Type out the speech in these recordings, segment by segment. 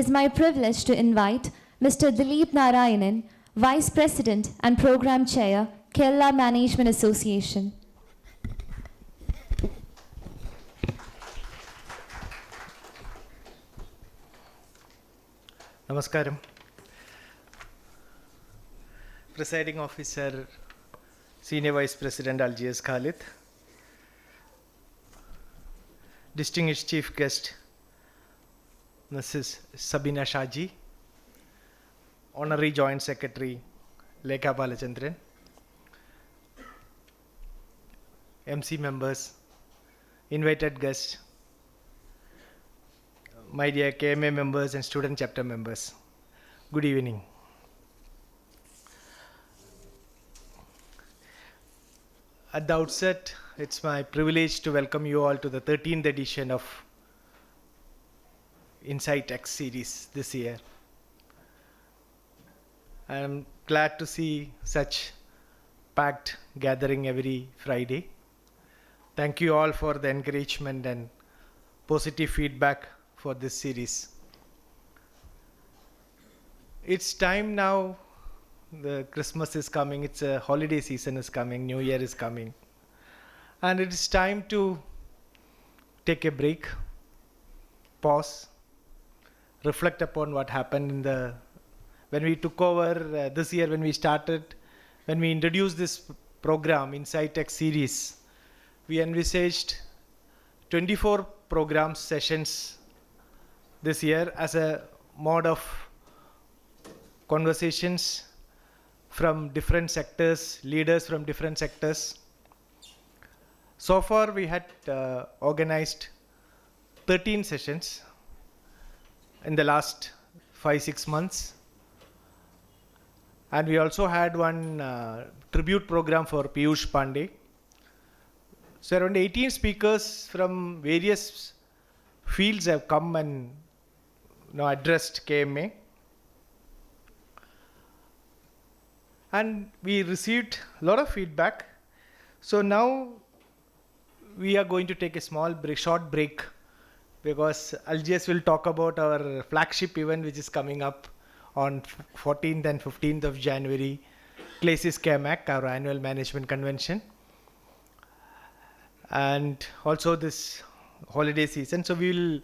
It is my privilege to invite Mr. Dilip Narayanan, Vice President and Program Chair, Kerala Management Association. Namaskaram. Presiding Officer, Senior Vice President Algiers Khalid, Distinguished Chief Guest, Mrs. Sabeena Shaji, Honorary Joint Secretary, Lekha Balachandran, MC members, invited guests, my dear KMA members and student chapter members, good evening. At the outset, it's my privilege to welcome you all to the 13th edition of InsightX series this year. I am glad to see such packed gathering every Friday. Thank you all for the encouragement and positive feedback for this series. It's time now. The Christmas is coming, it's a holiday season is coming, New Year is coming. And it is time to take a break, pause, reflect upon what happened when we took over this year, when we introduced this program, InsightX series. We envisaged 24 program sessions this year as a mode of conversations from different sectors, leaders from different sectors. So far we had organized 13 sessions in the last 5-6 months. And we also had one tribute program for Piyush Pandey. So around 18 speakers from various fields have come and addressed KMA. And we received a lot of feedback. So now we are going to take a short break, because Algiers will talk about our flagship event which is coming up on 14th and 15th of January, Places KMA, our annual management convention. And also this holiday season. So we will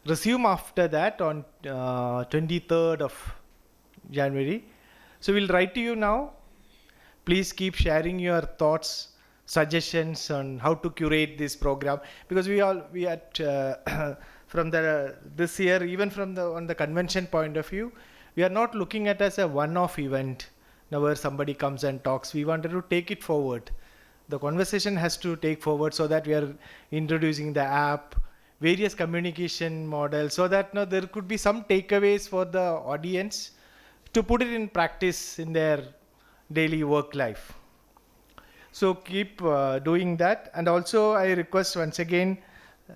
resume after that on 23rd of January. So we'll write to you now. Please keep sharing your thoughts, suggestions on how to curate this program, because we had from this year, even on the convention point of view, we are not looking at as a one-off event now where somebody comes and talks. We wanted to take it forward. The conversation has to take forward, so that we are introducing the app, various communication models, so that there could be some takeaways for the audience to put it in practice in their daily work life. So keep doing that. And also I request once again,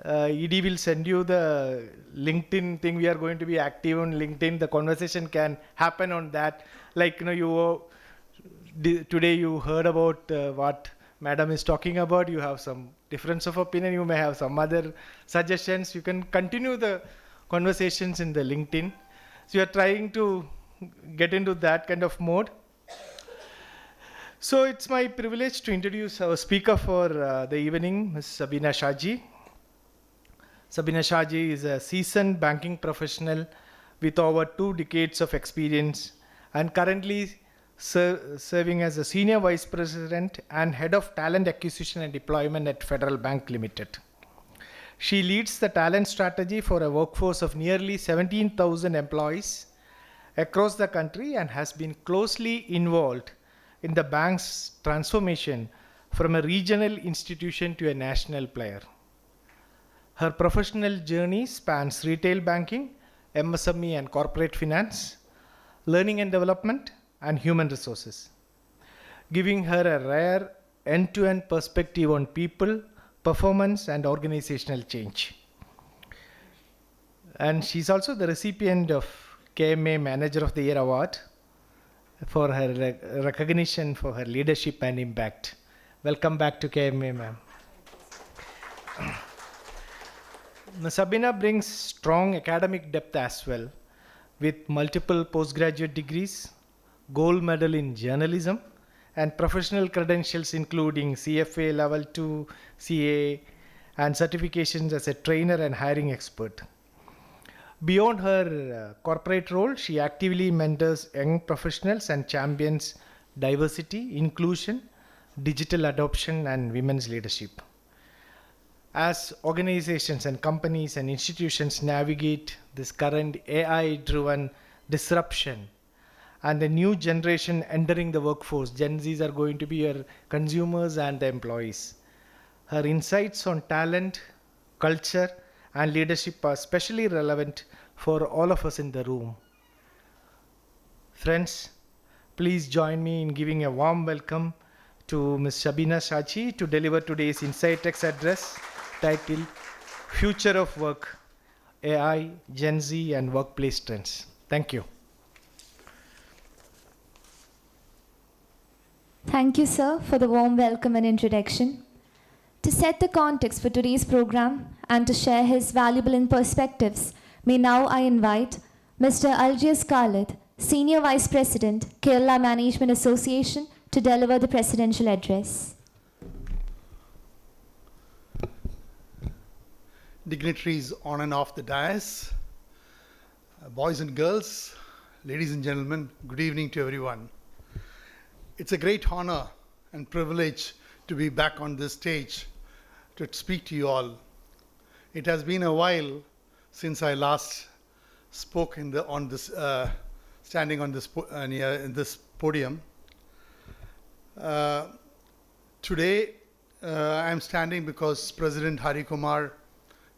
ED will send you the LinkedIn thing. We are going to be active on LinkedIn. The conversation can happen on that. Like, today you heard about what Madam is talking about. You have some difference of opinion. You may have some other suggestions. You can continue the conversations in the LinkedIn. So you are trying to get into that kind of mode. So it's my privilege to introduce our speaker for the evening, Ms. Sabeena Shaji. Sabeena Shaji is a seasoned banking professional with over 2 decades of experience and currently serving as a Senior Vice President and Head of Talent Acquisition and Deployment at Federal Bank Limited. She leads the talent strategy for a workforce of nearly 17,000 employees across the country and has been closely involved in the bank's transformation from a regional institution to a national player. Her professional journey spans retail banking, MSME and corporate finance, learning and development, and human resources, giving her a rare end-to-end perspective on people, performance, and organizational change. And she's also the recipient of KMA Manager of the Year Award for her recognition for her leadership and impact. Welcome back to KMA, ma'am. Sabeena brings strong academic depth as well, with multiple postgraduate degrees, gold medal in journalism, and professional credentials including CFA Level 2, CA, and certifications as a trainer and hiring expert. Beyond her corporate role, she actively mentors young professionals and champions diversity, inclusion, digital adoption, and women's leadership. As organizations and companies and institutions navigate this current AI-driven disruption and the new generation entering the workforce, Gen Zs are going to be your consumers and the employees. Her insights on talent, culture, and leadership are especially relevant for all of us in the room. Friends, please join me in giving a warm welcome to Ms. Sabeena Shaji to deliver today's InsightX address titled Future of Work, AI, Gen Z, and Workplace Trends. Thank you. Thank you, sir, for the warm welcome and introduction. To set the context for today's program and to share his valuable perspectives, may now I invite Mr. Algiers Khalid, Senior Vice President, Kerala Management Association, to deliver the presidential address. Dignitaries on and off the dais, boys and girls, ladies and gentlemen, good evening to everyone. It's a great honor and privilege to be back on this stage to speak to you all. It has been a while since I last spoke standing on this in this podium. Today I'm standing because President Hari Kumar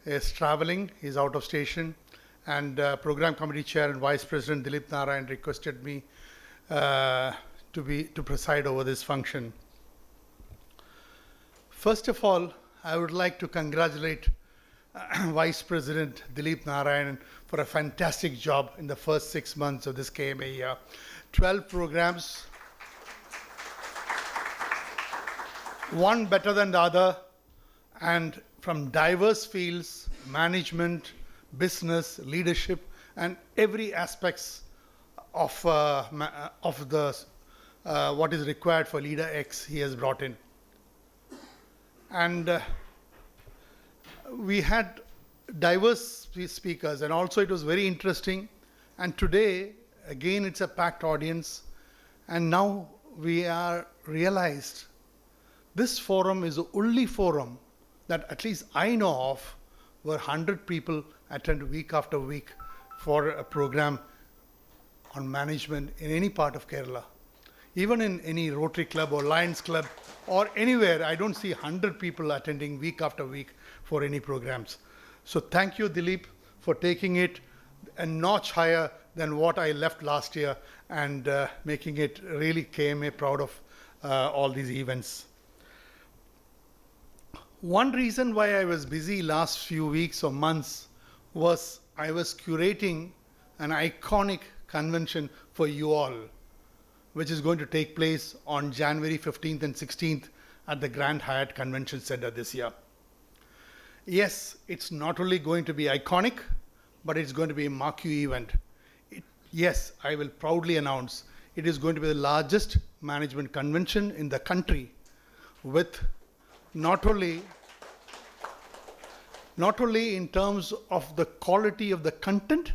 is traveling, he's out of station, and Program Committee Chair and Vice President Dilip Narayan requested me to preside over this function. First of all, I would like to congratulate Vice President Dilip Narayan for a fantastic job in the first 6 months of this KMA year. 12 programs, one better than the other, and from diverse fields, management, business, leadership, and every aspects of what is required for Leader X he has brought in. And we had diverse speakers, and also it was very interesting. And today, again, it's a packed audience. And now we are realized this forum is the only forum that at least I know of where 100 people attend week after week for a program on management in any part of Kerala. Even in any Rotary Club or Lions Club or anywhere, I don't see 100 people attending week after week for any programs. So thank you, Dilip, for taking it a notch higher than what I left last year and making it really KMA proud of all these events. One reason why I was busy last few weeks or months was I was curating an iconic convention for you all, which is going to take place on January 15th and 16th at the Grand Hyatt Convention Center this year. Yes, it's not only going to be iconic, but it's going to be a marquee event. Yes, I will proudly announce it is going to be the largest management convention in the country, with not only in terms of the quality of the content,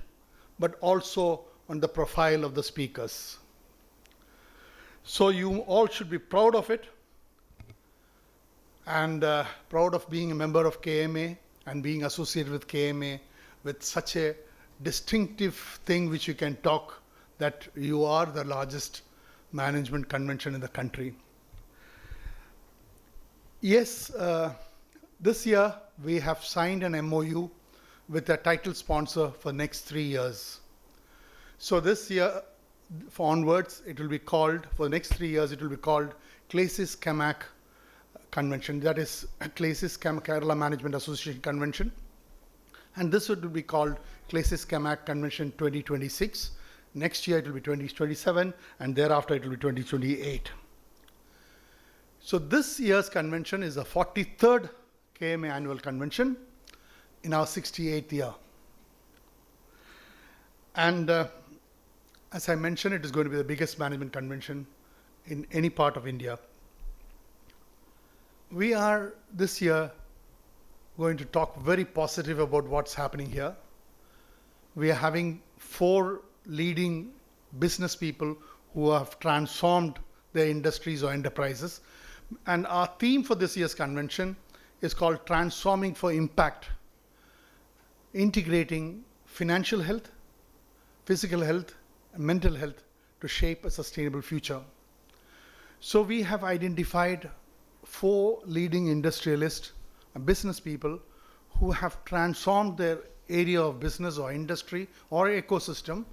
but also on the profile of the speakers. So you all should be proud of it, and proud of being a member of KMA and being associated with KMA with such a distinctive thing which you can talk that you are the largest management convention in the country. Yes, this year we have signed an MOU with a title sponsor for next 3 years. So this year onwards, it will be called, for the next 3 years, it will be called Klesis KMAC Convention. That is Klesis Kerala Management Association Convention. And this would be called Klesis KMAC Convention 2026. Next year it will be 2027, and thereafter it will be 2028. So this year's convention is the 43rd KMA annual convention in our 68th year. And As I mentioned, it is going to be the biggest management convention in any part of India. We are this year going to talk very positive about what's happening here. We are having 4 leading business people who have transformed their industries or enterprises. And our theme for this year's convention is called Transforming for Impact, integrating financial health, physical health, and mental health to shape a sustainable future. So we have identified 4 leading industrialists and business people who have transformed their area of business or industry or ecosystem,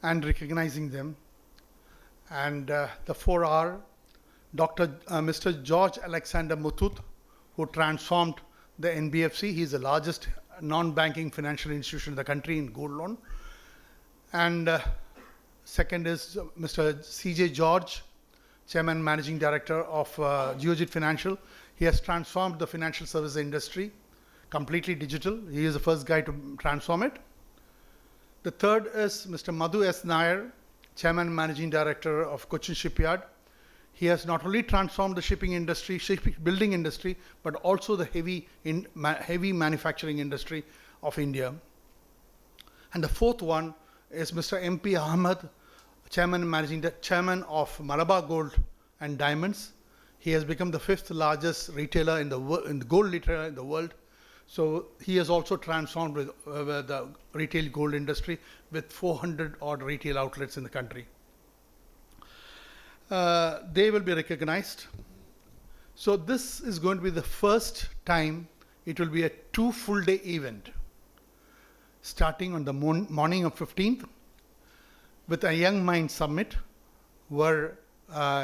and recognizing them. And the 4 are Mr. George Alexander Muthoot, who transformed the NBFC. He is the largest non-banking financial institution in the country in gold loan. And second is Mr. C.J. George, Chairman and Managing Director of Geojit Financial. He has transformed the financial service industry, completely digital. He is the first guy to transform it. The third is Mr. Madhu S. Nair, Chairman and Managing Director of Kochi Shipyard. He has not only transformed the shipping industry, building industry, but also the heavy manufacturing industry of India. And the fourth one is Mr. M.P. Ahmed, Chairman of Malabar Gold and Diamonds. He has become the 5th largest retailer in the gold retailer in the world. So he has also transformed with the retail gold industry with 400 odd retail outlets in the country. They will be recognized. So this is going to be the first time it will be a 2 full-day event, starting on the morning of 15th with a Young Mind Summit, where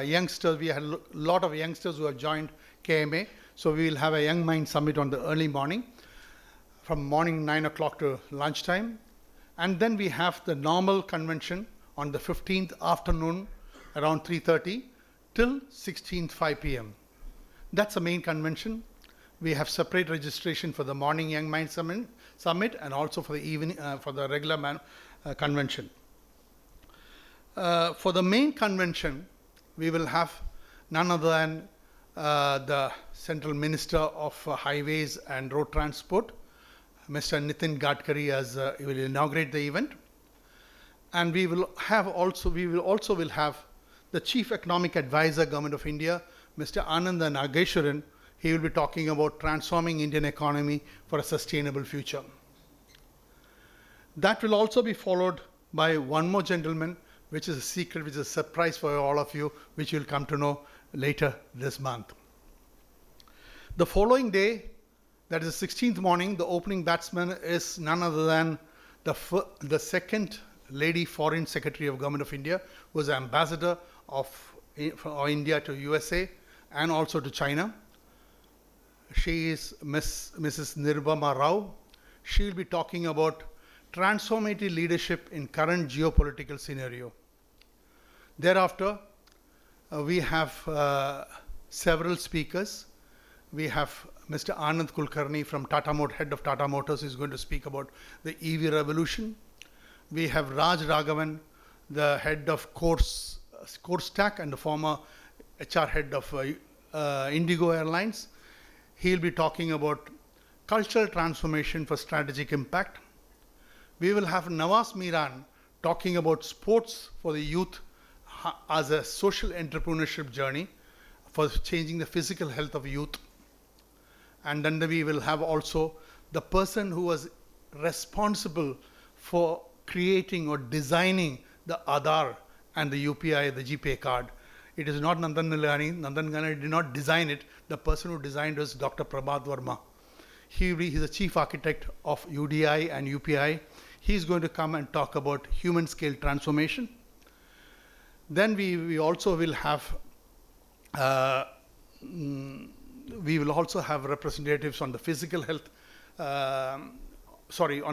youngsters, we had a lot of youngsters who have joined KMA. So we will have a Young Mind Summit on the early morning, from morning 9 o'clock to lunchtime. And then we have the normal convention on the 15th afternoon around 3:30 till 16th 5 p.m. That's the main convention. We have separate registration for the morning Young Mind Summit and also for the evening, for the regular convention. For the main convention, we will have none other than the Central Minister of Highways and Road Transport, Mr. Nitin Gadkari, as he will inaugurate the event. And we will also have the Chief Economic Advisor, Government of India, Mr. Ananda Nageshwaran. He will be talking about transforming Indian economy for a sustainable future. That will also be followed by one more gentleman, which is a secret, which is a surprise for all of you, which you'll come to know later this month. The following day, that is the 16th morning, the opening batsman is none other than the second Lady Foreign Secretary of Government of India, who is Ambassador for India to USA and also to China. She is Mrs. Nirbama Rao. She will be talking about transformative leadership in current geopolitical scenario. Thereafter, we have several speakers. We have Mr. Anand Kulkarni from head of Tata Motors, is going to speak about the EV revolution. We have Raj Raghavan, the head of CoreStack and the former HR head of Indigo Airlines. He'll be talking about cultural transformation for strategic impact. We will have Nawaz Miran talking about sports for the youth as a social entrepreneurship journey for changing the physical health of youth. And then we will have also the person who was responsible for creating or designing the Aadhaar and the UPI, the GPay card. It is not Nandan Nilani. Nandan Nilani did not design it. The person who designed it was Dr. Prabhat Verma. He is the chief architect of UDI and UPI. He's going to come and talk about human scale transformation. Then we also will have representatives on the physical health. On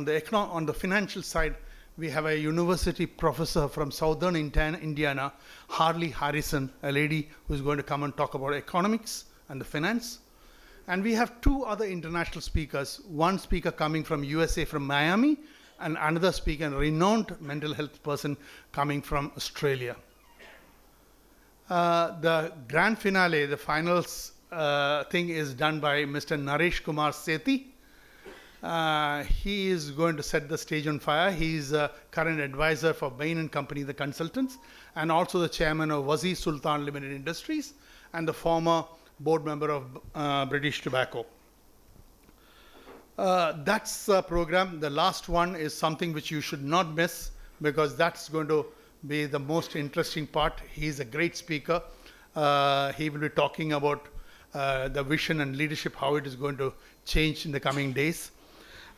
the financial side, we have a university professor from Southern Indiana, Harley Harrison, a lady who's going to come and talk about economics and the finance. And we have 2 other international speakers. One speaker coming from USA, from Miami, and another speaker, a renowned mental health person coming from Australia. The grand finale, the finals thing is done by Mr. Naresh Kumar Sethi. He is going to set the stage on fire. He is a current advisor for Bain and Company, the consultants, and also the chairman of Wazi Sultan Limited Industries and the former board member of British Tobacco. That's the program. The last one is something which you should not miss, because that's going to be the most interesting part. He's a great speaker. He will be talking about the vision and leadership, how it is going to change in the coming days.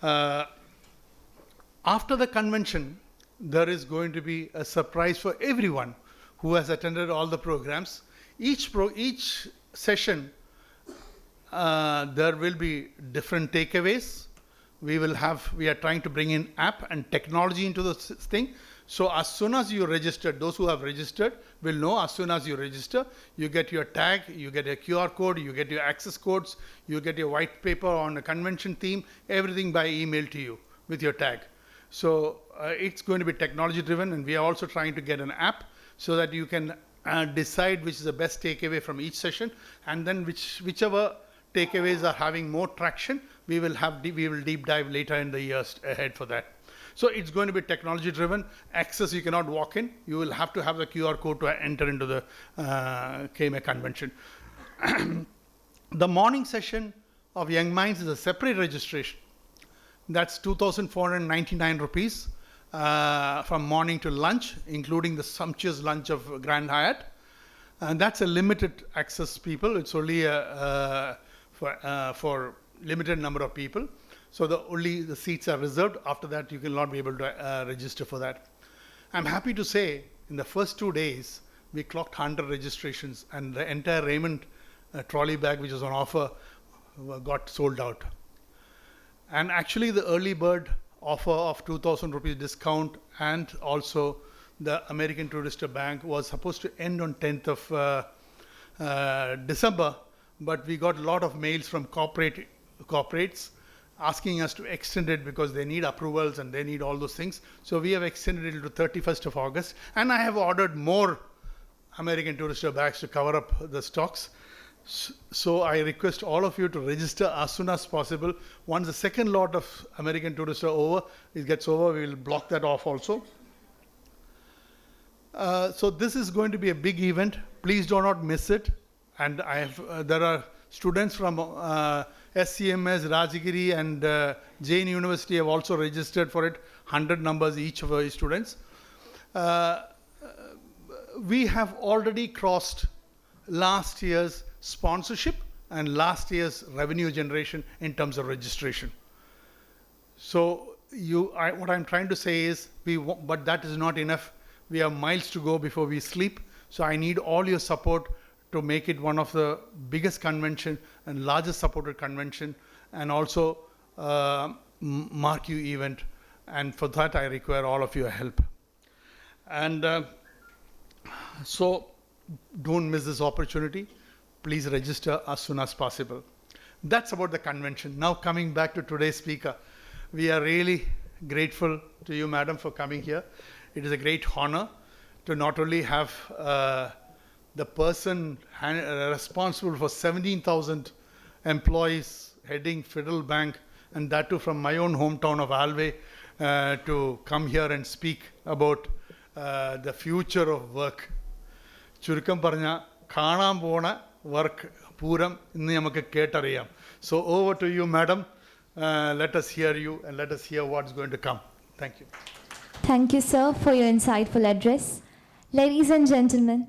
After the convention, there is going to be a surprise for everyone who has attended all the programs. Each session, there will be different takeaways. We are trying to bring in app and technology into this thing. So as soon as you register, those who have registered will know as soon as you register, you get your tag, you get a QR code, you get your access codes, you get your white paper on a convention theme, everything by email to you with your tag. So it's going to be technology driven, and we are also trying to get an app so that you can decide which is the best takeaway from each session, and then whichever takeaways are having more traction, we will deep dive later in the years ahead for that. So it's going to be technology driven. Access, you cannot walk in. You will have to have the QR code to enter into the KMA convention. The morning session of Young Minds is a separate registration. That's 2,499 rupees from morning to lunch, including the sumptuous lunch of Grand Hyatt. And that's a limited access, people. It's only for limited number of people. So only the seats are reserved. After that, you will not be able to register for that. I'm happy to say, in the first 2 days, we clocked 100 registrations, and the entire Raymond trolley bag, which was on offer, got sold out. And actually, the early bird offer of 2,000 rupees discount and also the American Tourister Bank was supposed to end on 10th of December, but we got a lot of mails from corporates asking us to extend it because they need approvals and they need all those things. So we have extended it to 31st of August. And I have ordered more American Tourister bags to cover up the stocks. So I request all of you to register as soon as possible. Once the second lot of American Tourister gets over, we will block that off also. So this is going to be a big event. Please do not miss it. And there are students from SCMS, Rajagiri and Jain University have also registered for it, 100 numbers each of our students. We have already crossed last year's sponsorship and last year's revenue generation in terms of registration. So what I'm trying to say is, but that is not enough. We have miles to go before we sleep. So I need all your support to make it one of the biggest convention and largest supported convention, and also marquee event. And for that, I require all of your help. And so don't miss this opportunity. Please register as soon as possible. That's about the convention. Now coming back to today's speaker, we are really grateful to you, madam, for coming here. It is a great honor to not only have the person responsible for 17,000 employees heading Federal Bank, and that too from my own hometown of Alway, to come here and speak about the future of work. Churukam parna കാണാൻ പോണ work Pooram ഇന്ന് നമുക്ക് കേട്ടറിയാം. So over to you, madam. Let us hear you and let us hear what's going to come. Thank you. Thank you, sir, for your insightful address. Ladies and gentlemen,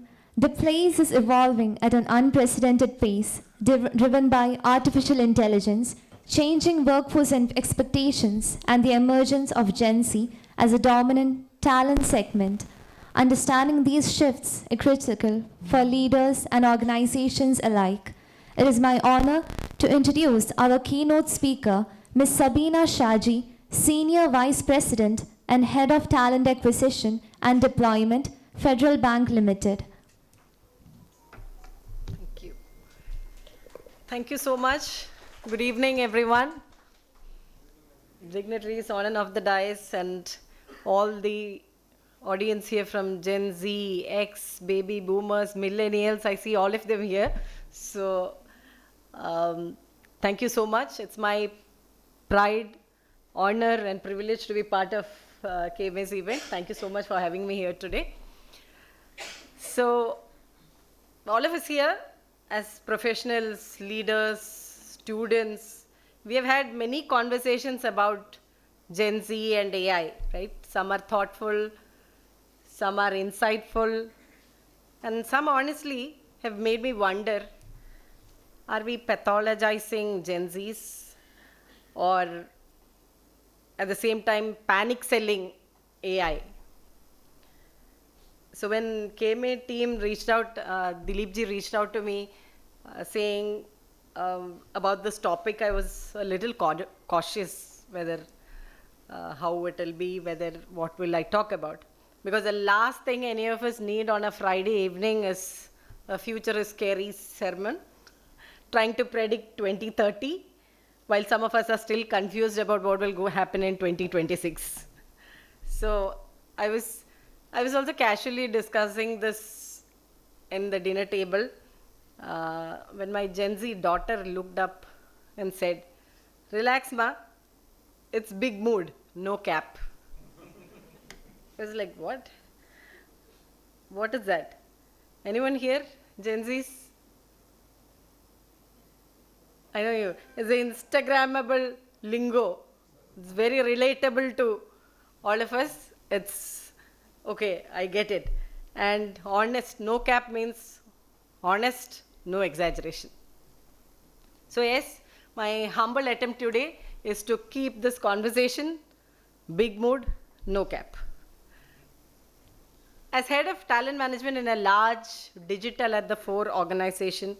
the place is evolving at an unprecedented pace, driven by artificial intelligence, changing workforce and expectations, and the emergence of Gen Z as a dominant talent segment. Understanding these shifts is critical for leaders and organizations alike. It is my honor to introduce our keynote speaker, Ms. Sabeena Shaji, Senior Vice President and Head of Talent Acquisition and Deployment, Federal Bank Limited. Thank you. Thank you so much. Good evening, everyone. dignitaries on and off the dais, and all the audience here from Gen Z, X, baby boomers, millennials. I see all of them here. So thank you so much. It's my pride, honor, and privilege to be part of KMA's event. Thank you so much for having me here today. So all of us here, as professionals, leaders, students, we have had many conversations about Gen Z and AI, right? Some are thoughtful, some are insightful, and some honestly have made me wonder, are we pathologizing Gen Zs, or at the same time panic selling AI? So when KMA team reached out, Dilip ji reached out to me saying about this topic, I was a little cautious whether how it will be, whether what will I talk about. Because the last thing any of us need on a Friday evening is a futurist scary sermon trying to predict 2030, while some of us are still confused about what will go happen in 2026. So I was also casually discussing this in the dinner table when my Gen Z daughter looked up and said, "Relax, ma, it's big mood, no cap." I was like, what? What is that? Anyone here, Gen Zs? I know you. It's an Instagrammable lingo. It's very relatable to all of us. It's okay, I get it. And honest, no cap means honest, no exaggeration. So yes, my humble attempt today is to keep this conversation big mood, no cap. As head of talent management in a large digital at the fore organization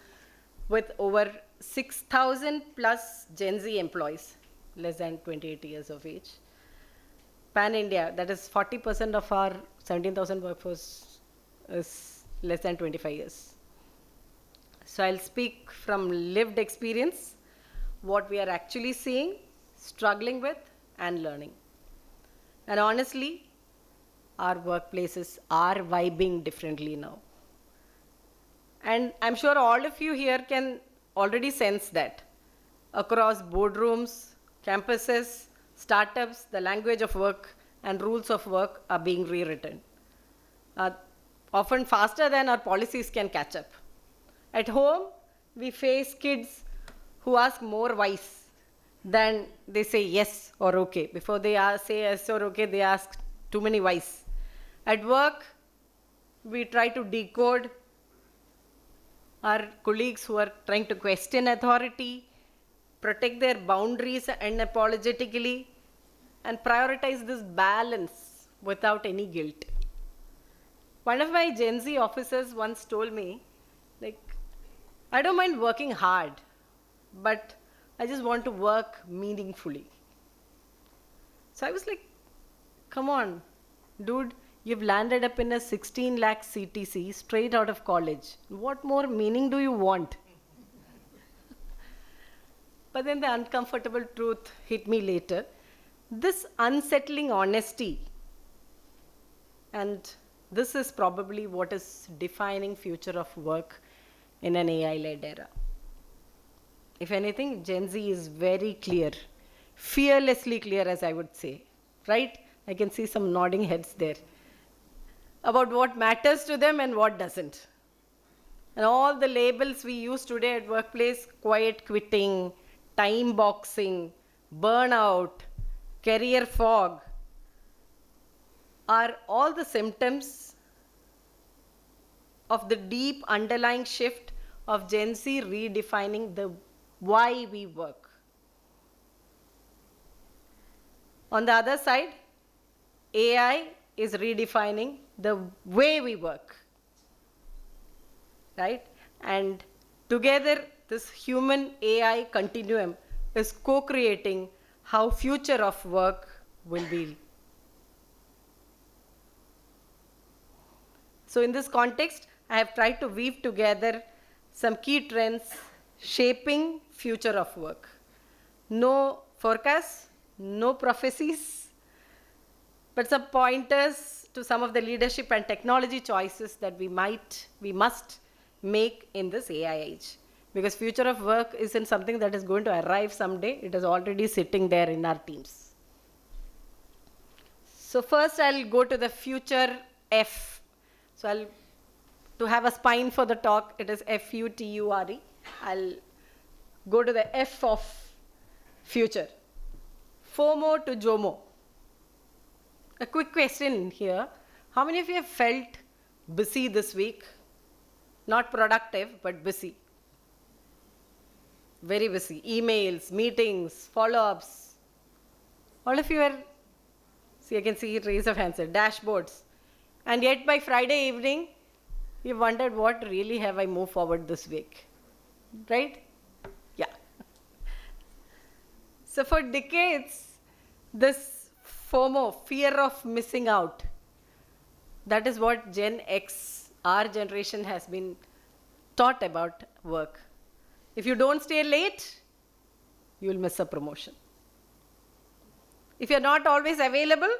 with over 6,000 plus Gen Z employees, less than 28 years of age, pan-India, that is 40% of our 17,000 workforce is less than 25 years. So I'll speak from lived experience, what we are actually seeing, struggling with, and learning. And honestly, our workplaces are vibing differently now. And I'm sure all of you here can already sense that. Across boardrooms, campuses, startups, the language of work and rules of work are being rewritten, often faster than our policies can catch up. At home, we face kids who ask more whys than they say yes or okay. Before they say yes or okay, they ask too many whys. At work, we try to decode our colleagues who are trying to question authority, protect their boundaries unapologetically, and prioritize this balance without any guilt. One of my Gen Z officers once told me, like, I don't mind working hard, but I just want to work meaningfully. So I was like, come on, dude, you've landed up in a 16 lakh CTC straight out of college. What more meaning do you want? But then the uncomfortable truth hit me later. This unsettling honesty, and this is probably what is defining future of work in an AI-led era. If anything, Gen Z is very clear, fearlessly clear, as I would say, right? I can see some nodding heads there, about what matters to them and what doesn't. And all the labels we use today at workplace, quiet quitting, time boxing, burnout, career fog, are all the symptoms of the deep underlying shift of Gen Z redefining the why we work. On the other side, AI is redefining the way we work, right? And together, this human-AI continuum is co-creating how future of work will be. So in this context, I have tried to weave together some key trends shaping future of work. No forecast, no prophecies, but some pointers to some of the leadership and technology choices that we must make in this AI age. Because future of work isn't something that is going to arrive someday. It is already sitting there in our teams. So first I'll go to the future F. So to have a spine for the talk, it is F-U-T-U-R-E. I'll go to the F of future. FOMO to JOMO. A quick question here. How many of you have felt busy this week? Not productive, but busy. Very busy. Emails, meetings, follow-ups. All of you are, see, I can see raise of hands here, dashboards. And yet by Friday evening, you wondered, what really have I moved forward this week? Right? Yeah. So for decades, this FOMO, fear of missing out, that is what Gen X, our generation, has been taught about work. If you don't stay late, you will miss a promotion. If you're not always available,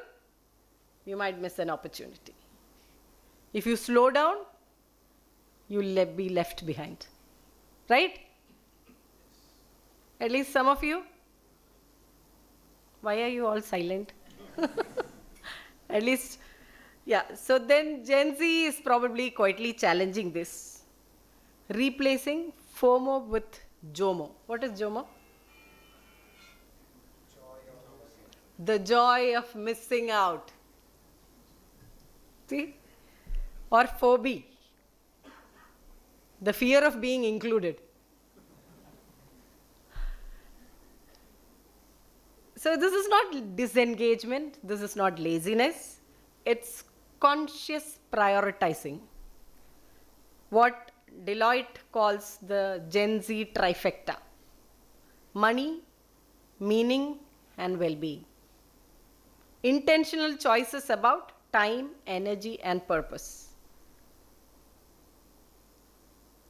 you might miss an opportunity. If you slow down, you'll be left behind. Right? At least some of you. Why are you all silent? At least, yeah. So then Gen Z is probably quietly challenging this. Replacing FOMO with JOMO. What is JOMO? The joy of missing out. See? Or phobia. The fear of being included. So this is not disengagement, this is not laziness, it's conscious prioritizing. What Deloitte calls the Gen Z trifecta: money, meaning, and well-being. Intentional choices about time, energy, and purpose.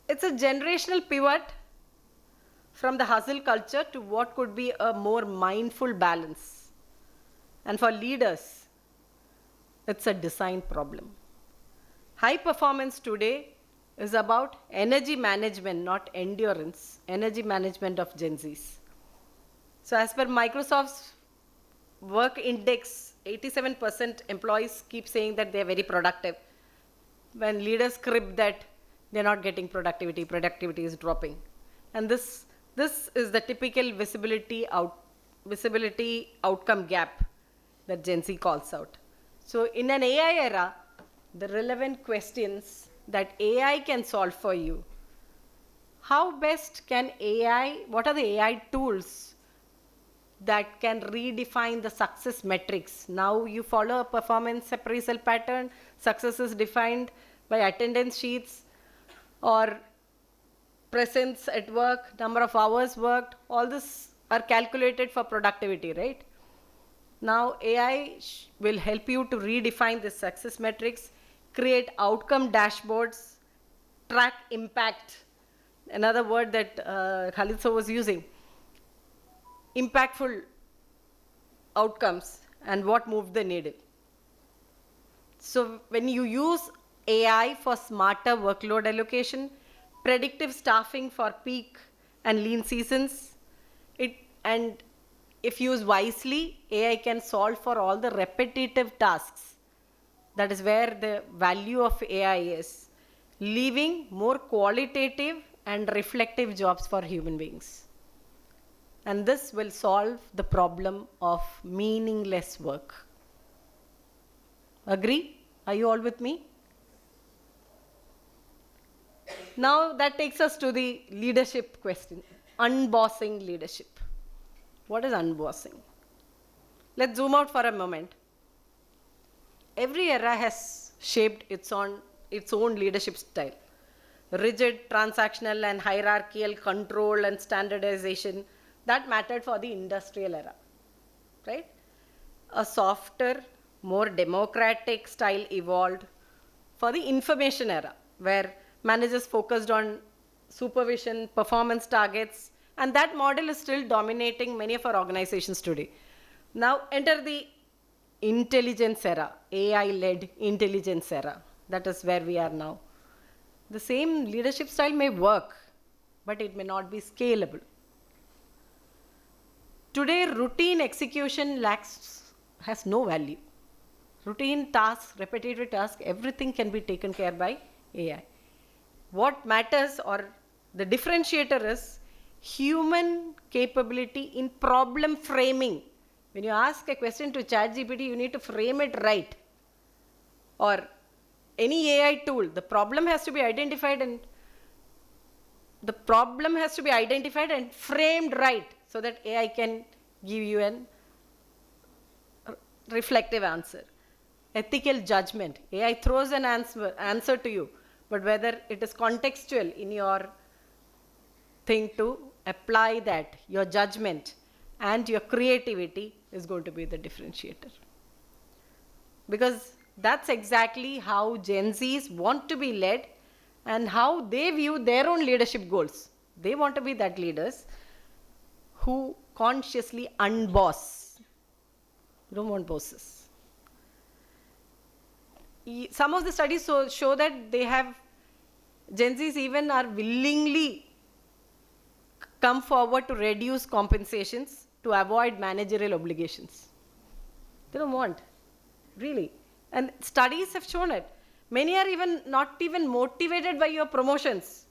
It's a generational pivot from the hustle culture to what could be a more mindful balance. And for leaders, it's a design problem. High performance today is about energy management, not endurance, energy management of Gen Zs. So as per Microsoft's work index, 87% employees keep saying that they're very productive. When leaders crib that they're not getting productivity, productivity is dropping. And this is the typical visibility outcome gap that Gen Z calls out. So in an AI era, the relevant questions that AI can solve for you, how best can AI, what are the AI tools that can redefine the success metrics? Now you follow a performance appraisal pattern, success is defined by attendance sheets or presence at work, number of hours worked, all this are calculated for productivity, right? Now AI will help you to redefine the success metrics, create outcome dashboards, track impact, another word that Khalid Sir was using, impactful outcomes and what moved the needle. So when you use AI for smarter workload allocation, predictive staffing for peak and lean seasons, and if used wisely, AI can solve for all the repetitive tasks. That is where the value of AI is, leaving more qualitative and reflective jobs for human beings. And this will solve the problem of meaningless work. Agree? Are you all with me? Now that takes us to the leadership question, unbossing leadership. What is unbossing? Let's zoom out for a moment. Every era has shaped its own leadership style. Rigid, transactional, and hierarchical control and standardization, that mattered for the industrial era, right? A softer, more democratic style evolved for the information era, where managers focused on supervision, performance targets, and that model is still dominating many of our organizations today. Now enter the intelligence era, AI-led intelligence era. That is where we are now. The same leadership style may work, but it may not be scalable. Today, routine execution has no value. Routine tasks, repetitive tasks, everything can be taken care by AI. What matters or the differentiator is human capability in problem framing. When you ask a question to ChatGPT, you need to frame it right. Or any AI tool, the problem has to be identified and framed right so that AI can give you an reflective answer. Ethical judgment. AI throws an answer to you, but whether it is contextual in your thing to apply that, your judgment and your creativity is going to be the differentiator. Because that's exactly how Gen Zs want to be led and how they view their own leadership goals. They want to be that leaders who consciously unboss. You don't want bosses. Some of the studies show that Gen Zs even are willingly come forward to reduce compensations to avoid managerial obligations. They don't want, really. And studies have shown it. Many are not even motivated by your promotions.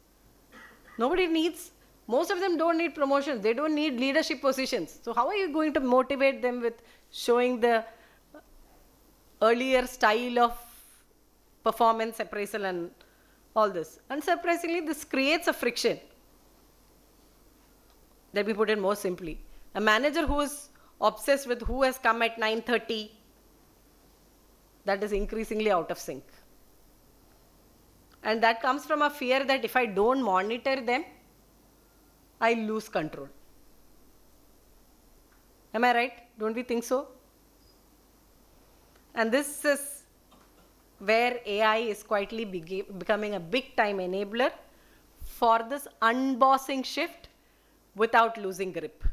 Most of them don't need promotions. They don't need leadership positions. So how are you going to motivate them with showing the earlier style of performance appraisal and all this? Unsurprisingly, this creates a friction. Let me put it more simply. A manager who is obsessed with who has come at 9:30, that is increasingly out of sync. And that comes from a fear that if I don't monitor them, I lose control. Am I right? Don't we think so? And this is where AI is quietly becoming a big time enabler for this unbossing shift without losing grip.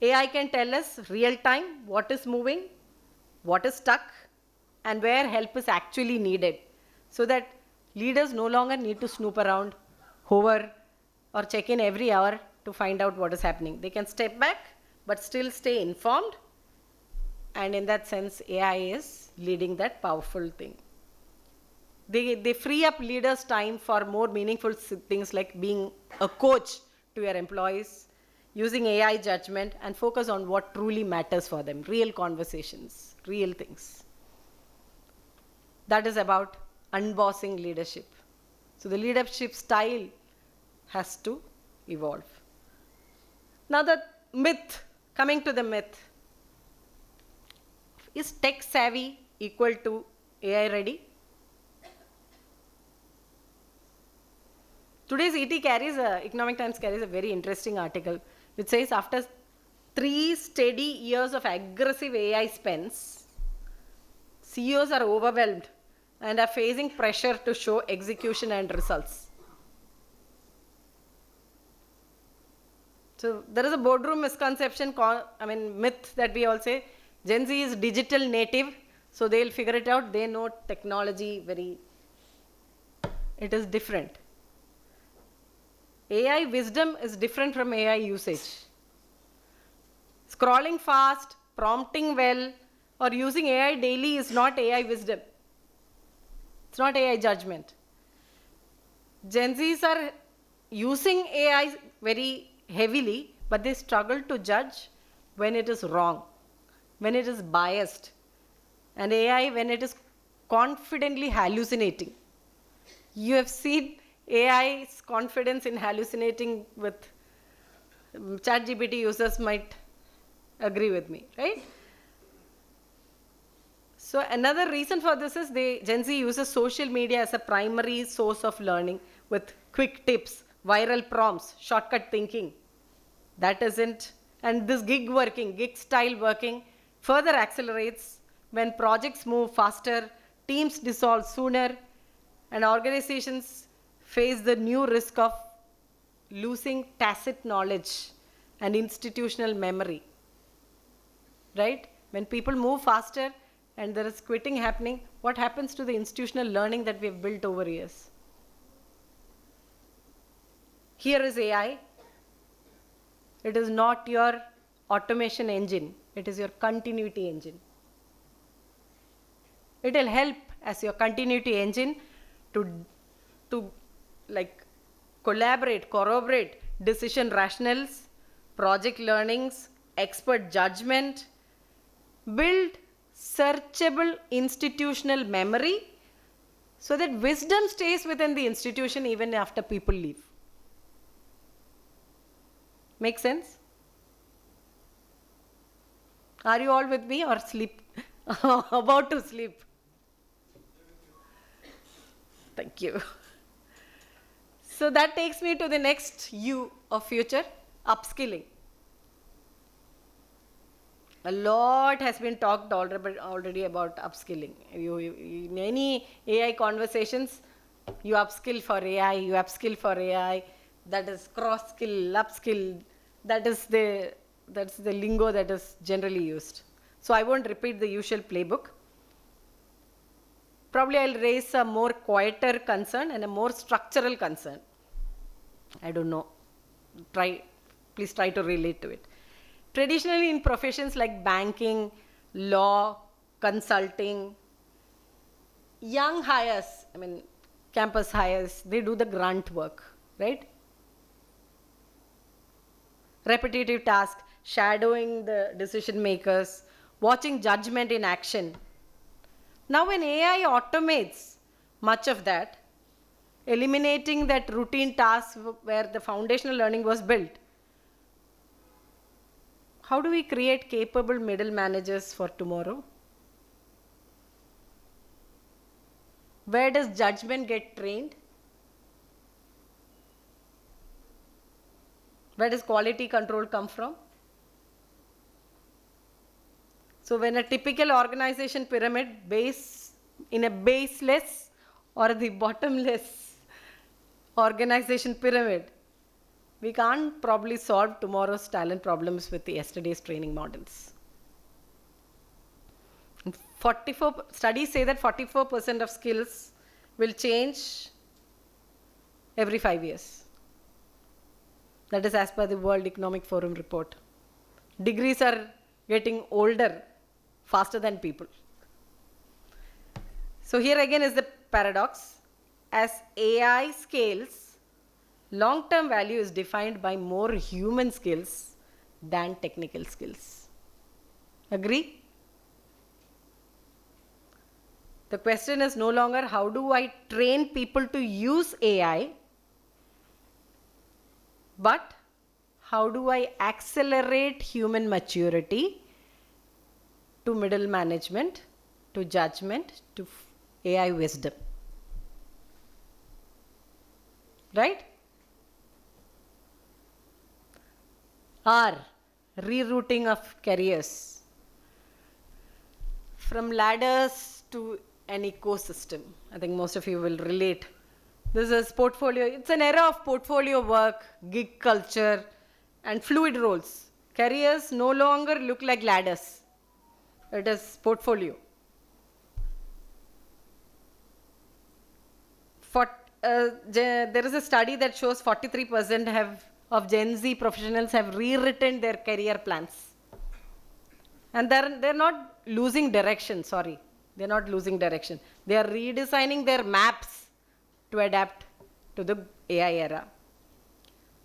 AI can tell us real time what is moving, what is stuck, and where help is actually needed, so that leaders no longer need to snoop around, hover, or check in every hour to find out what is happening. They can step back, but still stay informed. And in that sense, AI is leading that powerful thing. They free up leaders' time for more meaningful things like being a coach to your employees, using AI judgment, and focus on what truly matters for them, real conversations, real things. That is about unbossing leadership. So the leadership style has to evolve. Now the myth, coming to the myth. Is tech savvy equal to AI ready? Today's Economic Times carries a very interesting article which says after 3 steady years of aggressive AI spends, CEOs are overwhelmed and are facing pressure to show execution and results. So there is a boardroom misconception, myth that we all say, Gen Z is digital native, so they'll figure it out. They know technology it is different. AI wisdom is different from AI usage. Scrolling fast, prompting well, or using AI daily is not AI wisdom. It's not AI judgment. Gen Zs are using AI very heavily, but they struggle to judge when it is wrong, when it is biased, and AI when it is confidently hallucinating. You have seen AI's confidence in hallucinating with ChatGPT users might agree with me, right? So another reason for this is Gen Z uses social media as a primary source of learning with quick tips, viral prompts, shortcut thinking. And this gig style working further accelerates when projects move faster, teams dissolve sooner, and organizations face the new risk of losing tacit knowledge and institutional memory. right? When people move faster and there is quitting happening, what happens to the institutional learning that we have built over years? Here is AI. It is not your automation engine. It is your continuity engine. It will help as your continuity engine to like collaborate, corroborate decision rationals, project learnings, expert judgment, build searchable institutional memory so that wisdom stays within the institution even after people leave. Make sense? Are you all with me or sleep? About to sleep? Thank you. So that takes me to the next U of future, upskilling. A lot has been talked already about upskilling. In any AI conversations, you upskill for AI, you upskill for AI. That is cross skill, upskill. That's the lingo that is generally used. So I won't repeat the usual playbook. Probably I'll raise a more quieter concern and a more structural concern. I don't know. Please try to relate to it. Traditionally in professions like banking, law, consulting, young hires, campus hires, they do the grunt work, right? Repetitive tasks, shadowing the decision makers, watching judgment in action. Now when AI automates much of that, eliminating that routine task where the foundational learning was built, how do we create capable middle managers for tomorrow? Where does judgment get trained? Where does quality control come from? So when a typical organization pyramid in a baseless or the bottomless organization pyramid, we can't probably solve tomorrow's talent problems with yesterday's training models. 44 studies say that 44% of skills will change every 5 years. That is as per the World Economic Forum report. Degrees are getting older faster than people. So here again is the paradox. As AI scales, long-term value is defined by more human skills than technical skills. Agree? The question is no longer how do I train people to use AI, but how do I accelerate human maturity to middle management, to judgment, to AI wisdom. Right? R, rerouting of careers from ladders to an ecosystem. I think most of you will relate. This is portfolio. It's an era of portfolio work, gig culture, and fluid roles. Careers no longer look like ladders. It is portfolio. There is a study that shows 43% of Gen Z professionals have rewritten their career plans. And they're not losing direction, sorry. They're not losing direction. They are redesigning their maps to adapt to the AI era.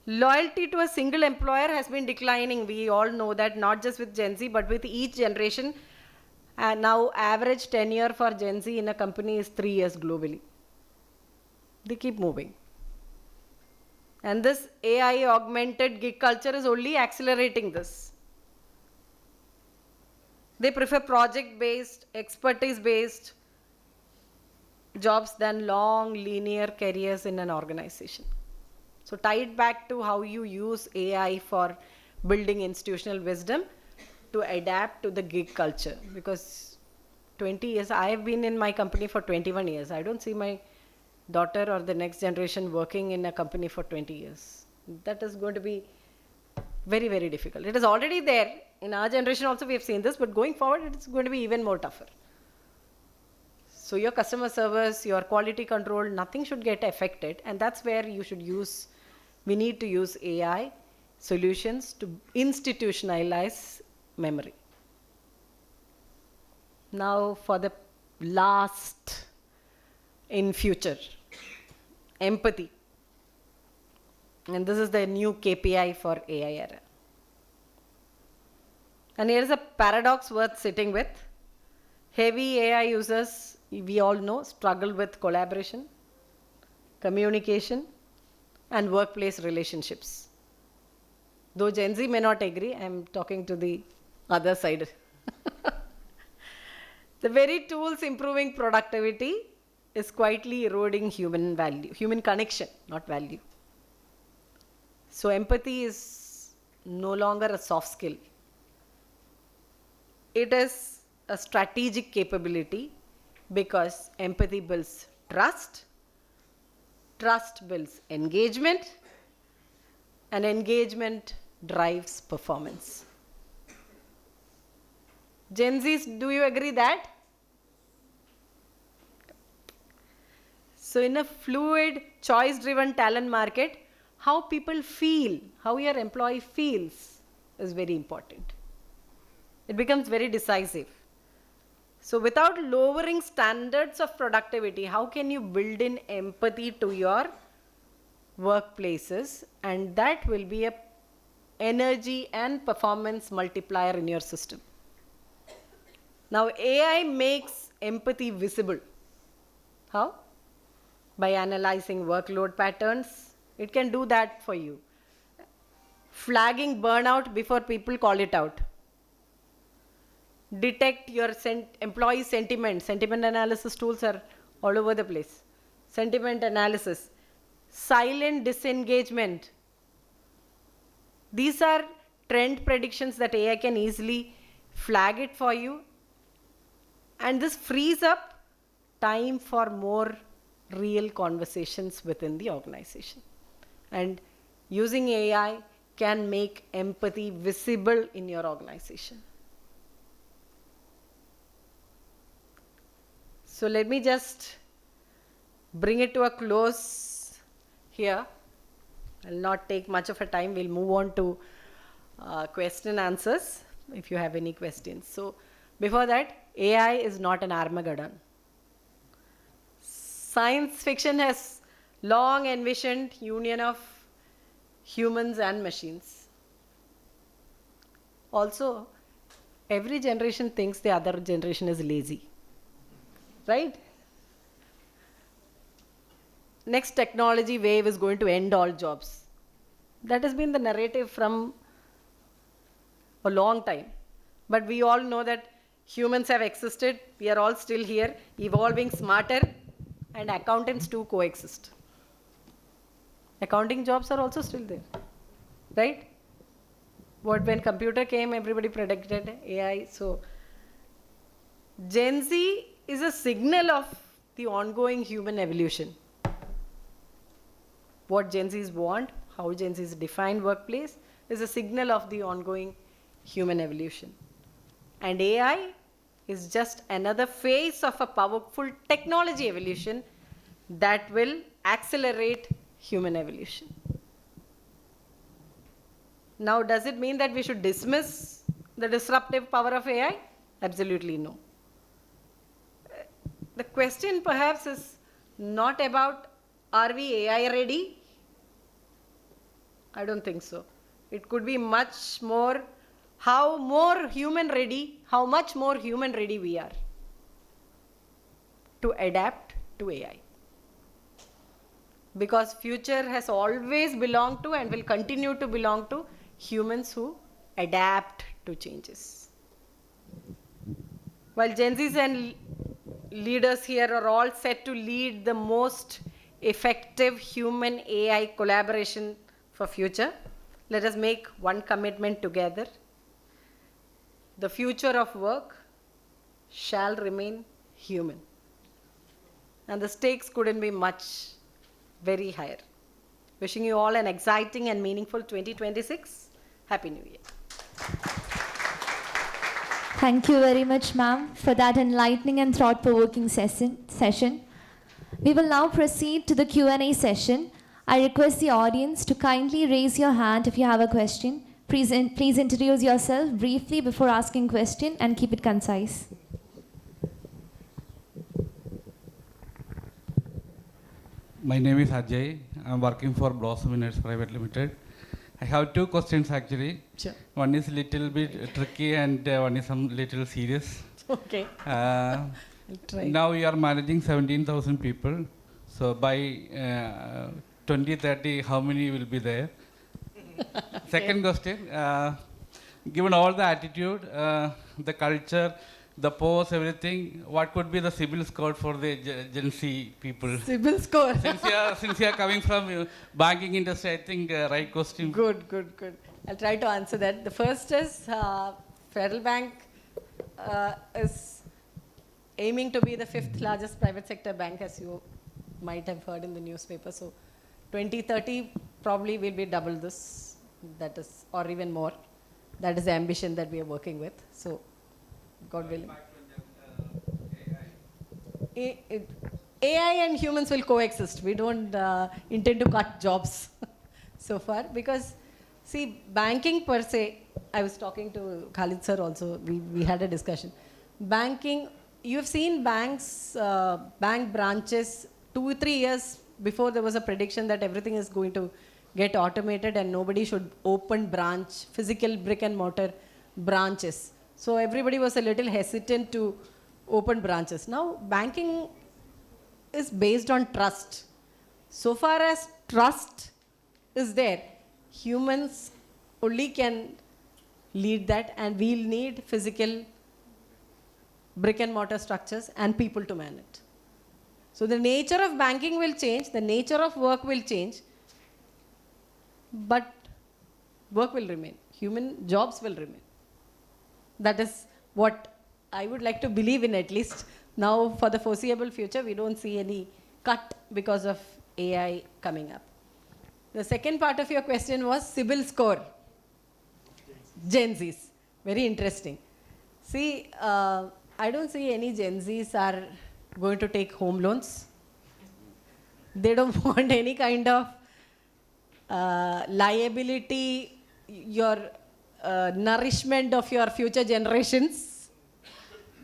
Loyalty to a single employer has been declining. We all know that, not just with Gen Z, but with each generation. And now average tenure for Gen Z in a company is 3 years globally. They keep moving. And this AI augmented gig culture is only accelerating this. They prefer project-based, expertise-based jobs than long linear careers in an organization. So tie it back to how you use AI for building institutional wisdom to adapt to the gig culture. Because 20 years, I have been in my company for 21 years. I don't see my daughter or the next generation working in a company for 20 years. That is going to be Very, very difficult. It is already there. In our generation also we have seen this, but going forward it's going to be even more tougher. So your customer service, your quality control, nothing should get affected, and that's where we need to use AI solutions to institutionalize memory. Now for the last in future, empathy. And this is the new KPI for AI era. And here's a paradox worth sitting with. Heavy AI users, we all know, struggle with collaboration, communication, and workplace relationships. Though Gen Z may not agree, I'm talking to the other side. The very tools improving productivity is quietly eroding human value, human connection, not value. So empathy is no longer a soft skill. It is a strategic capability because empathy builds trust, trust builds engagement, and engagement drives performance. Gen Zs, do you agree that? So in a fluid, choice-driven talent market, how people feel, how your employee feels is very important. It becomes very decisive. So without lowering standards of productivity, how can you build in empathy to your workplaces? And that will be a energy and performance multiplier in your system. Now AI makes empathy visible. How? By analyzing workload patterns. It can do that for you. Flagging burnout before people call it out. Detect your employee sentiment. Sentiment analysis tools are all over the place. Sentiment analysis. Silent disengagement. These are trend predictions that AI can easily flag it for you. And this frees up time for more real conversations within the organization. And using AI can make empathy visible in your organization. So let me just bring it to a close here. I'll not take much of a time. We'll move on to question answers if you have any questions. So before that, AI is not an Armageddon. Science fiction has long envisioned union of humans and machines. Also, every generation thinks the other generation is lazy. Right? Next technology wave is going to end all jobs. That has been the narrative from a long time. But we all know that humans have existed. We are all still here, evolving smarter, and accountants too coexist. Accounting jobs are also still there. Right? When computer came, everybody predicted AI. So Gen Z is a signal of the ongoing human evolution. What Gen Zs want, how Gen Zs define workplace, is a signal of the ongoing human evolution. And AI is just another phase of a powerful technology evolution that will accelerate human evolution. Now, does it mean that we should dismiss the disruptive power of AI? Absolutely no. The question perhaps is not about, are we AI ready? I don't think so. It could be much more, how much more human ready we are to adapt to AI. Because future has always belonged to and will continue to belong to humans who adapt to changes. While Gen Zs and leaders here are all set to lead the most effective human AI collaboration for future, let us make one commitment together. The future of work shall remain human. And the stakes couldn't be very higher. Wishing you all an exciting and meaningful 2026. Happy New Year. Thank you very much, ma'am, for that enlightening and thought-provoking session. We will now proceed to the Q&A session. I request the audience to kindly raise your hand if you have a question. Please introduce yourself briefly before asking question and keep it concise. My name is Ajay. I'm working for Blossom Winners Private Limited. I have two questions actually. Sure. One is little bit tricky and one is some little serious. Okay. Uh, I'll try. now we are managing 17,000 people. So by 2030, how many will be there? Second question, given all the attitude, the culture, the pose, everything, what could be the CIBIL score for the Gen Z people? CIBIL score. Since you are coming from banking industry, I think right question. Good. I'll try to answer that. The first is Federal Bank is aiming to be the 5th largest private sector bank, as you might have heard in the newspaper. So 2030 probably will be double this, that is, or even more. That is the ambition that we are working with. So God willing. AI and humans will coexist. We don't intend to cut jobs so far, because see, banking per se, I was talking to Khalid sir also, we had a discussion. Banking, you've seen banks, bank branches, 2-3 years before there was a prediction that everything is going to get automated and nobody should open branch, physical brick and mortar branches. So everybody was a little hesitant to open branches. Now banking is based on trust. So far as trust is there, humans only can lead that, and we'll need physical brick and mortar structures and people to man it. So the nature of banking will change, the nature of work will change, but work will remain. Human jobs will remain. That is what I would like to believe in, at least. Now, for the foreseeable future, we don't see any cut because of AI coming up. The second part of your question was CIBIL score. Gen Zs. Very interesting. See, I don't see any Gen Zs are going to take home loans. They don't want any kind of liability, your nourishment of your future generations.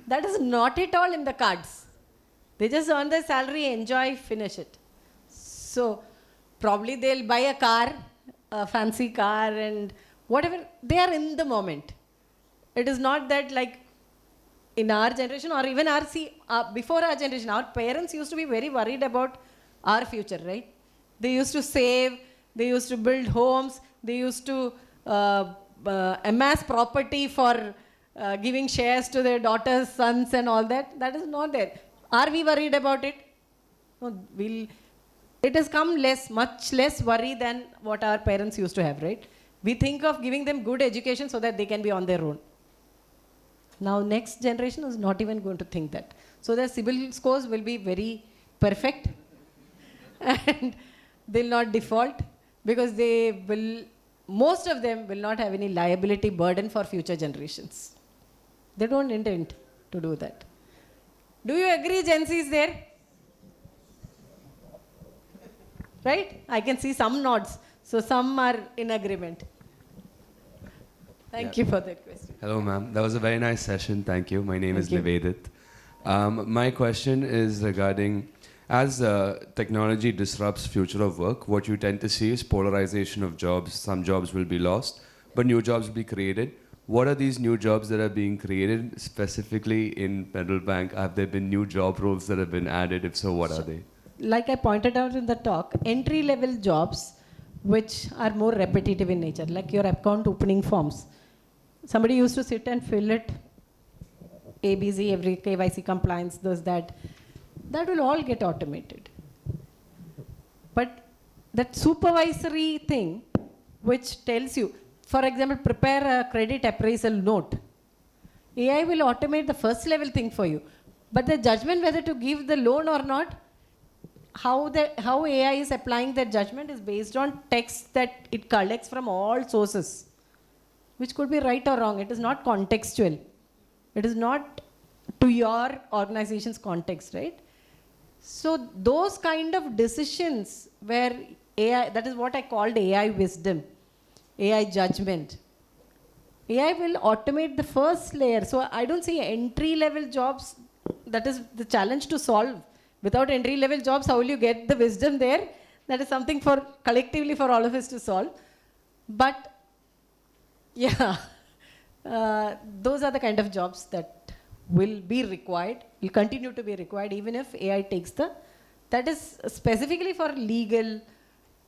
That is not at all in the cards. They just earn their salary, enjoy, finish it. So probably they'll buy a car, a fancy car, and whatever. They are in the moment. It is not that like in our generation or even before our generation, our parents used to be very worried about our future, right? They used to save, they used to build homes, they used to amass property for giving shares to their daughters, sons and all that. That is not there. Are we worried about it? No, it has come much less worry than what our parents used to have, right? We think of giving them good education so that they can be on their own. Now next generation is not even going to think that. So their CIBIL scores will be very perfect and they'll not default, because most of them will not have any liability burden for future generations. They don't intend to do that. Do you agree, Gen Z is there? Right? I can see some nods. So some are in agreement. Thank you for that question. Hello, ma'am. That was a very nice session. Thank you. My name is Nivedit. My question is regarding, as technology disrupts future of work, what you tend to see is polarization of jobs. Some jobs will be lost, but new jobs will be created. What are these new jobs that are being created specifically in Federal Bank? Have there been new job roles that have been added? If so, what are they? Like I pointed out in the talk, entry-level jobs which are more repetitive in nature, like your account opening forms. Somebody used to sit and fill it, ABC, every KYC compliance, this, that. That will all get automated. But that supervisory thing which tells you, for example, prepare a credit appraisal note. AI will automate the first level thing for you. But the judgment whether to give the loan or not, how AI is applying that judgment is based on text that it collects from all sources. which could be right or wrong. It is not contextual. It is not to your organization's context, right? So those kind of decisions where AI, that is what I called AI wisdom, AI judgment. AI will automate the first layer. So I don't see entry-level jobs. That is the challenge to solve. Without entry-level jobs, how will you get the wisdom there? That is something for collectively for all of us to solve. But yeah, those are the kind of jobs that will be required, will continue to be required even if AI takes that is specifically for legal,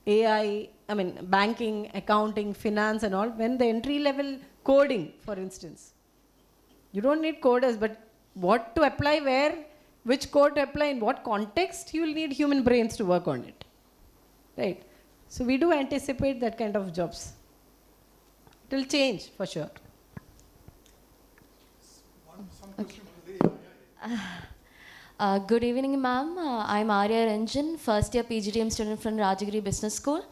AI, I mean banking, accounting, finance and all. When the entry-level coding, for instance, you don't need coders, but what to apply where, which code to apply in what context, you will need human brains to work on it, right? So we do anticipate that kind of jobs. It will change for sure. Good evening, ma'am. I'm Arya Ranjan, first year PGDM student from Rajagiri Business School.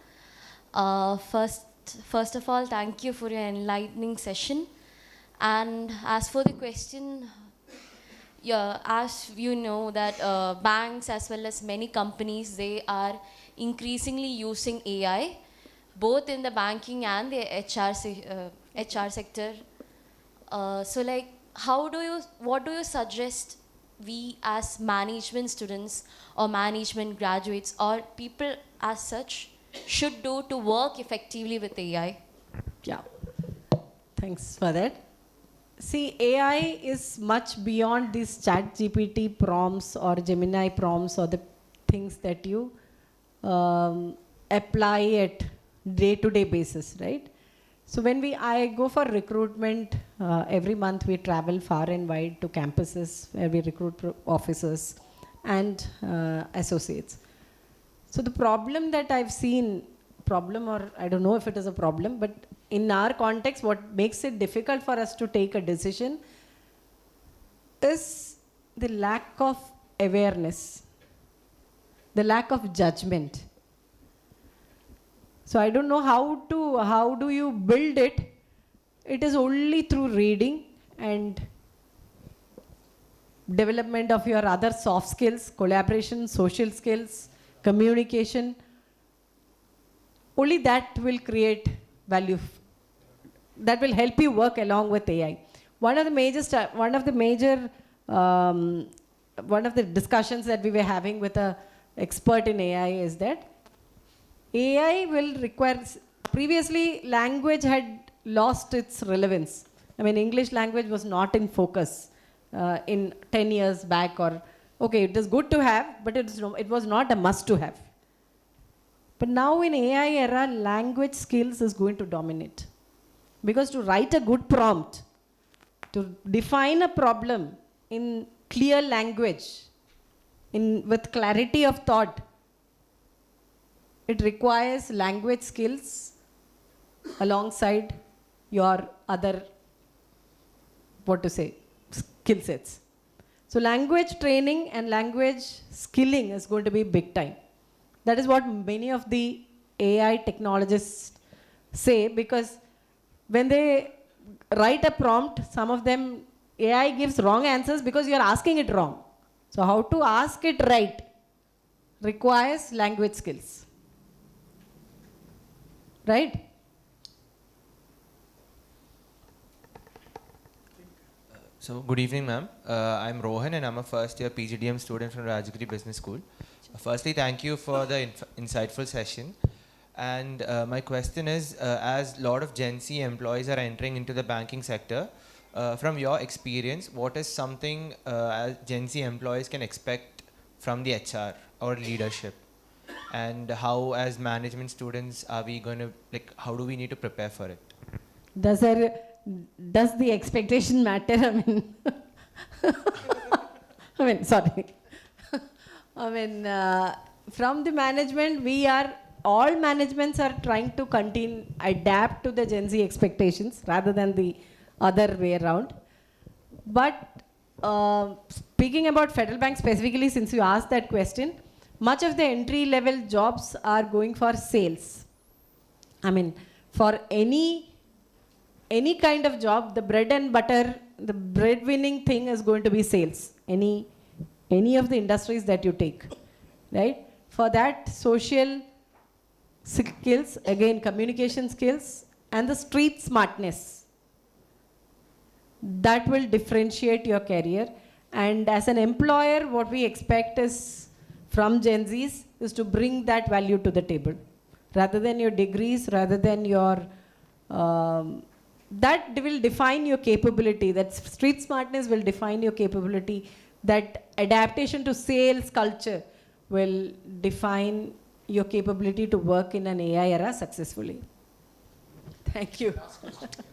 First of all, thank you for your enlightening session. And as for the question, yeah, as you know that banks as well as many companies, they are increasingly using AI, both in the banking and the HR sector. So like, what do you suggest we as management students or management graduates or people as such should do to work effectively with AI? Yeah, thanks for that. See, AI is much beyond these chat GPT prompts or Gemini prompts or the things that you apply at day-to-day basis, right? So when I go for recruitment, every month we travel far and wide to campuses where we recruit officers and associates. So the problem that I've seen, or I don't know if it is a problem, but in our context, what makes it difficult for us to take a decision is the lack of awareness, the lack of judgment. So I don't know how do you build it. It is only through reading and development of your other soft skills, collaboration, social skills, communication. Only that will create value. That will help you work along with AI. One of the discussions that we were having with an expert in AI is that AI will require, previously language had lost its relevance. I mean, English language was not in focus in 10 years back, or, okay, it is good to have, but it was not a must to have. But now in AI era, language skills is going to dominate. Because to write a good prompt, to define a problem in clear language, with clarity of thought, it requires language skills alongside your other, skill sets. So language training and language skilling is going to be big time. That is what many of the AI technologists say, because when they write a prompt, some of them, AI gives wrong answers because you are asking it wrong. So how to ask it right requires language skills. Right? So, good evening, ma'am. I'm Rohan and I'm a first year PGDM student from Rajagiri Business School. Firstly, thank you for the insightful session. And my question is, as a lot of Gen Z employees are entering into the banking sector, from your experience, what is something as Gen Z employees can expect from the HR or leadership? And how, as management students, are we going to, how do we need to prepare for it? Does the expectation matter? Sorry. From the management, all managements are trying to adapt to the Gen Z expectations rather than the other way around. But speaking about Federal Bank specifically, since you asked that question, much of the entry-level jobs are going for sales. For any any kind of job, the bread and butter, the breadwinning thing is going to be sales. Any of the industries that you take, right? For that, social skills, again, communication skills, and the street smartness, that will differentiate your career. And as an employer, what we expect is from Gen Zs is to bring that value to the table, rather than your degrees, rather than your that will define your capability. That street smartness will define your capability. That adaptation to sales culture will define your capability to work in an AI era successfully. Thank you.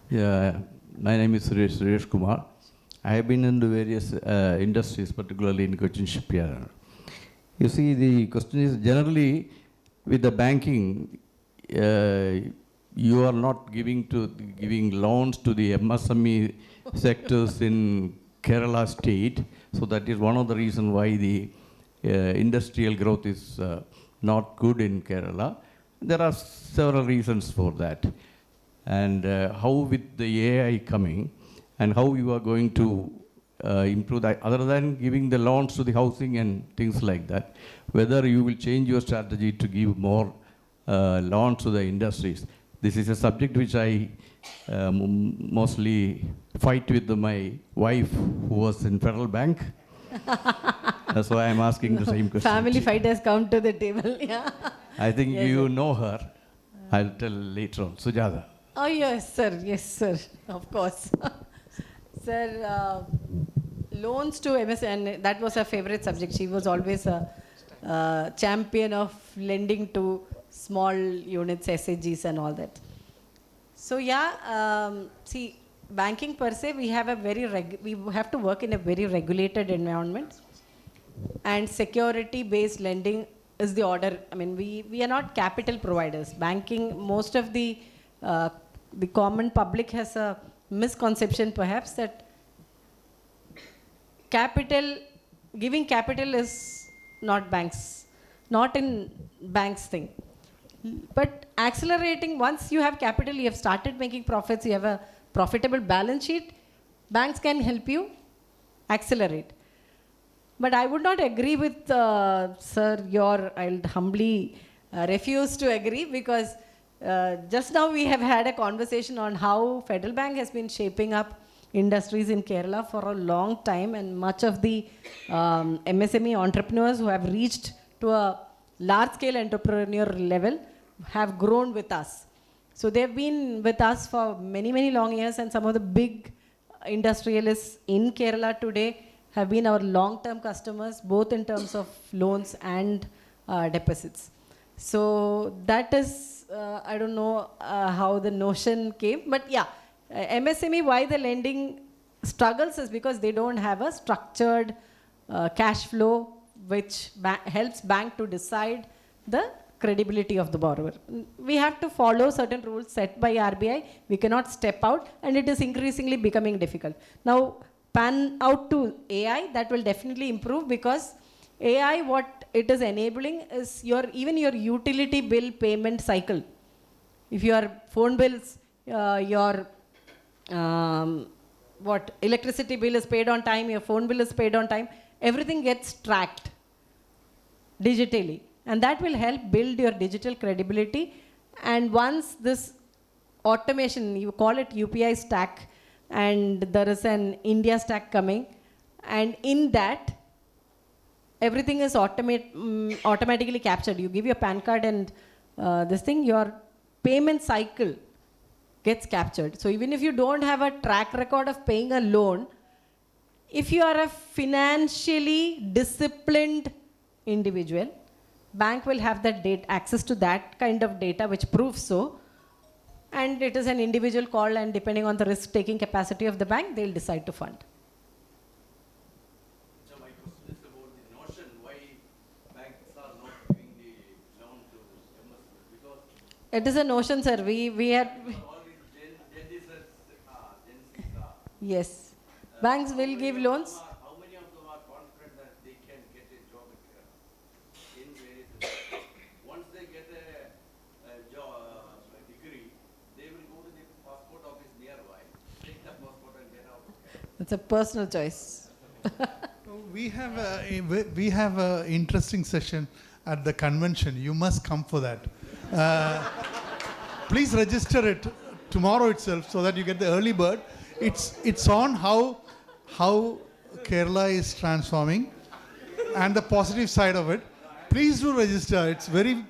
Yeah, my name is Suresh Kumar. I have been in the various industries, particularly in Kochi shipyard. You see, the question is generally with the banking, you are not giving loans to the MSME sectors in Kerala state. So that is one of the reasons why the industrial growth is not good in Kerala. There are several reasons for that. And how with the AI coming, and how you are going to improve that, other than giving the loans to the housing and things like that, whether you will change your strategy to give more loans to the industries. This is a subject which I mostly fight with my wife, who was in Federal Bank. That's why I'm asking the same question. Family fight has come to the table. Yeah. I think Yes, you sir. know her. I'll tell later on. Sujata. Oh, yes, sir. Yes, sir. Of course. Sir, loans to MS, and that was her favorite subject. She was always a champion of lending to small units, SHGs and all that. So yeah, see, banking per se, we have we have to work in a very regulated environment, and security-based lending is the order. I mean, we are not capital providers. Banking, most of the common public has a misconception perhaps that giving capital is not banks, not in banks thing. But accelerating, once you have capital, you have started making profits, you have a profitable balance sheet, banks can help you accelerate. But I would not agree with, sir, I'll humbly refuse to agree, because just now we have had a conversation on how Federal Bank has been shaping up industries in Kerala for a long time, and much of the MSME entrepreneurs who have reached to a large-scale entrepreneur level have grown with us. So they've been with us for many, many long years, and some of the big industrialists in Kerala today have been our long-term customers, both in terms of loans and deposits. So that is, I don't know how the notion came, but yeah, MSME, why the lending struggles is because they don't have a structured cash flow which helps bank to decide the credibility of the borrower. We have to follow certain rules set by RBI. We cannot step out, and it is increasingly becoming difficult. Now, pan out to AI, that will definitely improve, because AI, what it is enabling is even your utility bill payment cycle. If your phone bills, your electricity bill is paid on time, your phone bill is paid on time, everything gets tracked digitally. And that will help build your digital credibility. And once this automation, you call it UPI stack, and there is an India stack coming, and in that, everything is automatically captured. You give your PAN card and this thing, your payment cycle gets captured. So even if you don't have a track record of paying a loan, if you are a financially disciplined individual, bank will have that access to that kind of data which proves so, and it is an individual call, and depending on the risk-taking capacity of the bank, they'll decide to fund. So my question is about the notion why banks are not giving the loan to MSME, because It is a notion, sir. We had. all these Gen Zs are. Yes. Banks will give loans. How many of them are confident that they can get a job in Kerala? In various industries? Once they get a job, degree, they will go to the passport office nearby It's a personal choice. We have a interesting session at the convention. You must come for that. Please register it tomorrow itself so that you get the early bird. It's on how Kerala is transforming and the positive side of it. Please do register. It's very.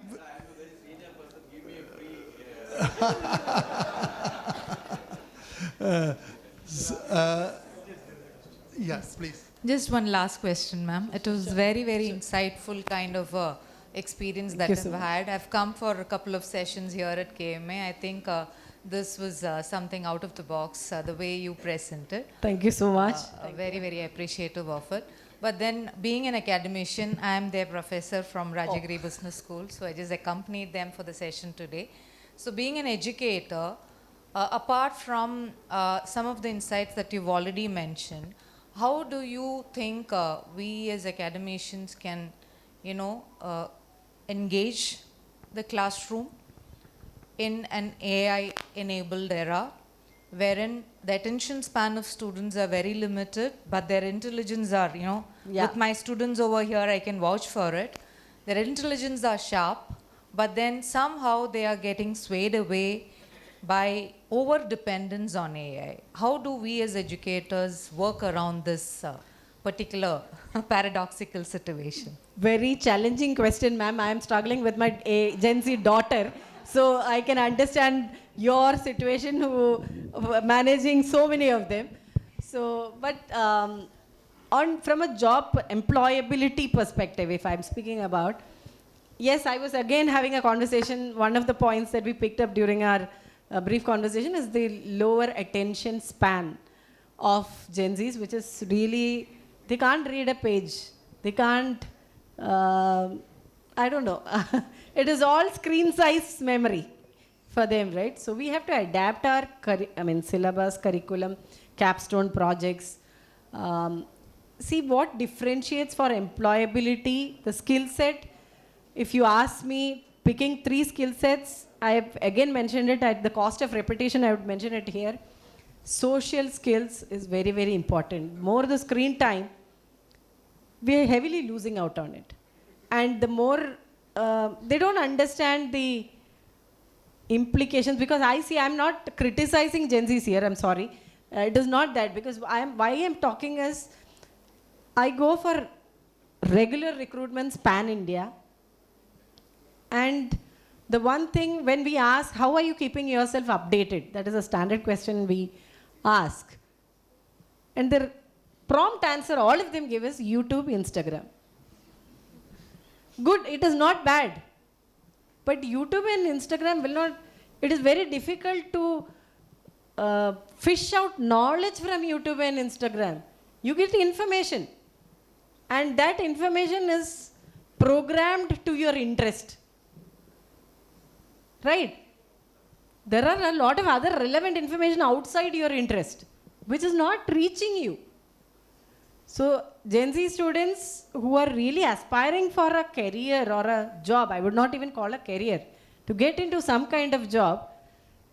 Yes, please. Just one last question, ma'am. It was very, very insightful kind of experience that I've had. I've come for a couple of sessions here at KMA. I think this was something out of the box, the way you presented. Thank you so much. Very, very appreciative of it. But then, being an academician, I am their professor from Rajagiri Business School, so I just accompanied them for the session today. So being an educator, apart from some of the insights that you've already mentioned, how do you think we as academicians can, engage the classroom in an AI-enabled era, wherein the attention span of students are very limited, but their intelligence are, with my students over here, I can vouch for it. Their intelligence are sharp, but then somehow they are getting swayed away by over-dependence on AI. How do we as educators work around this particular paradoxical situation? Very challenging question, ma'am. I am struggling with my Gen Z daughter, so I can understand your situation, who managing so many of them. So, but from a job employability perspective, if I'm speaking about, yes, I was again having a conversation. One of the points that we picked up during our brief conversation is the lower attention span of Gen Zs, which is really, they can't read a page. They can't, I don't know. It is all screen size memory for them, right? So we have to adapt our syllabus, curriculum, capstone projects. See what differentiates for employability, the skill set. If you ask me, picking 3 skill sets, I have again mentioned it at the cost of repetition, I would mention it here. Social skills is very, very important. More the screen time, we are heavily losing out on it. And the more, they don't understand the implications, because I'm not criticizing Gen Zs here, I'm sorry. It is not that, because why I'm talking is, I go for regular recruitments pan-India, and the one thing when we ask, how are you keeping yourself updated? That is a standard question we ask. And the prompt answer all of them give is YouTube, Instagram. Good, it is not bad. But YouTube and Instagram will not, it is very difficult to fish out knowledge from YouTube and Instagram. You get information. And that information is programmed to your interest. Right? There are a lot of other relevant information outside your interest, which is not reaching you. So Gen Z students who are really aspiring for a career or a job, I would not even call a career, to get into some kind of job,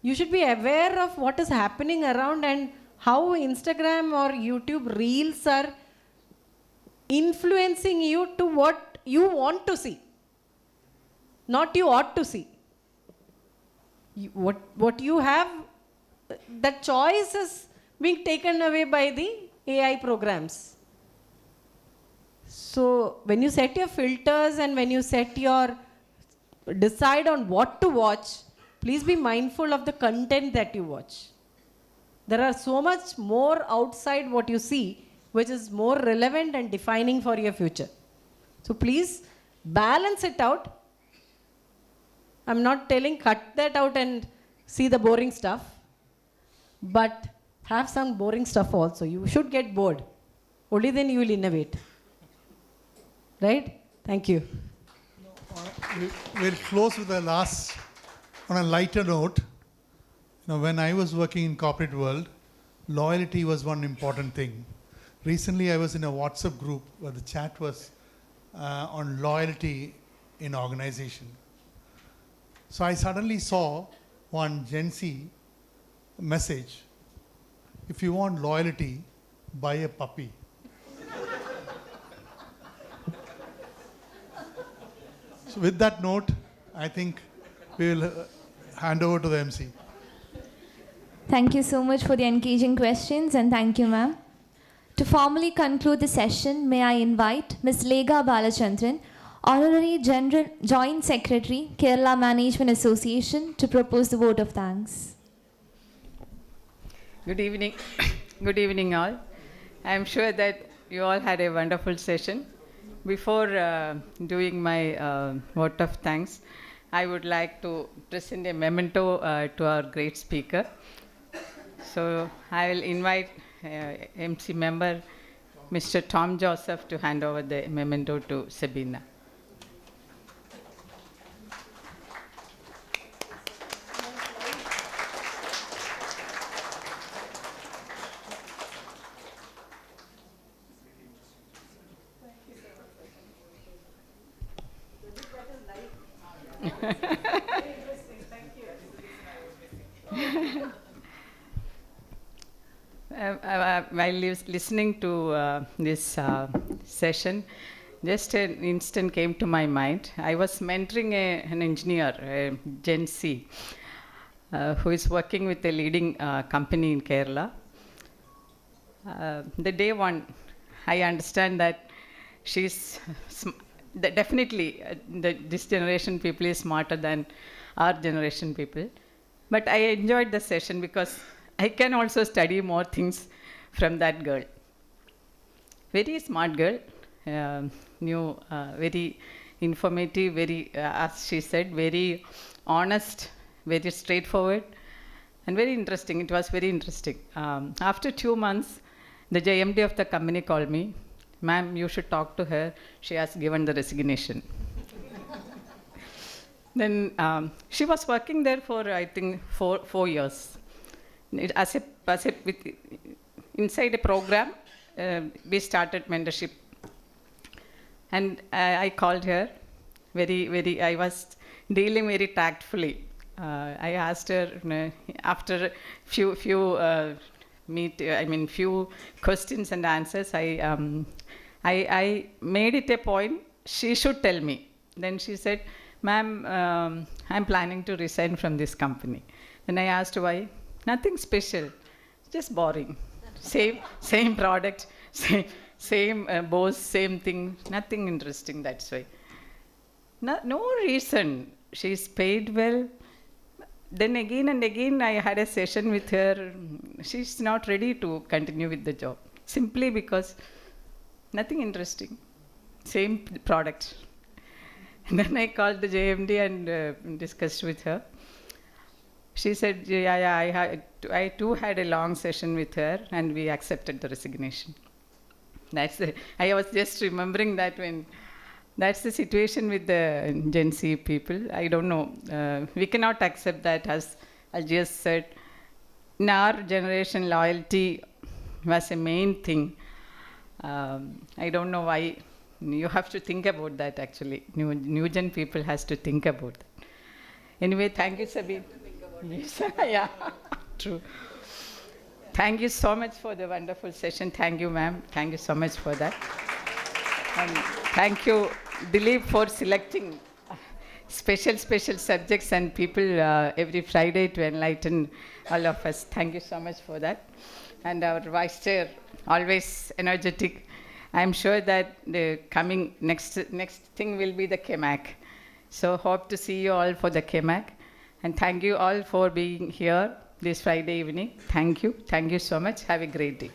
you should be aware of what is happening around and how Instagram or YouTube reels are influencing you to what you want to see, not you ought to see. What you have, that choice is being taken away by the AI programs. So when you set your filters and when you decide on what to watch, please be mindful of the content that you watch. There are so much more outside what you see, which is more relevant and defining for your future. So please balance it out. I'm not telling cut that out and see the boring stuff, but have some boring stuff also. You should get bored. Only then you will innovate. Right? Thank you. We'll close with the last, on a lighter note. When I was working in corporate world, loyalty was one important thing. Recently, I was in a WhatsApp group where the chat was on loyalty in organization. So I suddenly saw one Gen Z message. If you want loyalty, buy a puppy. So with that note, I think we will hand over to the MC. Thank you so much for the engaging questions, and thank you, ma'am. To formally conclude the session, may I invite Ms. Lega Balachandran, Honorary General Joint Secretary, Kerala Management Association, to propose the vote of thanks. Good evening. Good evening, all. I am sure that you all had a wonderful session. Before doing my vote of thanks, I would like to present a memento to our great speaker. So I will invite MC member Mr. Tom Joseph to hand over the memento to Sabeena. While listening to this session, just an instant came to my mind. I was mentoring an engineer, Gen C, who is working with a leading company in Kerala. The day one, I understand that she's definitely this generation people is smarter than our generation people. But I enjoyed the session because I can also study more things from that girl. Very smart girl, very informative, very, as she said, very honest, very straightforward, and very interesting. It was very interesting. After 2 months, the JMD of the company called me. Ma'am, you should talk to her. She has given the resignation. Then she was working there for, I think, four years. Inside a program, we started mentorship. And I called her I was dealing very tactfully. I asked her after few questions and answers, I made it a point she should tell me. Then she said, ma'am, I'm planning to resign from this company. Then I asked why. Nothing special, just boring. Same product, same boss, same thing, nothing interesting, that's why. No reason. She's paid well. Then again and again I had a session with her. She's not ready to continue with the job. Simply because nothing interesting. Same product. And then I called the JMD and discussed with her. She said, yeah, I too had a long session with her and we accepted the resignation. I was just remembering that when that's the situation with the Gen Z people. I don't know. We cannot accept that, as I just said. In our generation, loyalty was a main thing. I don't know why. You have to think about that, actually. New Gen people has to think about that. Anyway, thank you, Sabeena. Yes, yeah, true. Thank you so much for the wonderful session. Thank you, ma'am. Thank you so much for that. And thank you, Dilip, for selecting special subjects and people every Friday to enlighten all of us. Thank you so much for that. And our Vice Chair, always energetic. I'm sure that the coming next thing will be the KMAC. So hope to see you all for the KMAC. And thank you all for being here this Friday evening. Thank you. Thank you so much. Have a great day.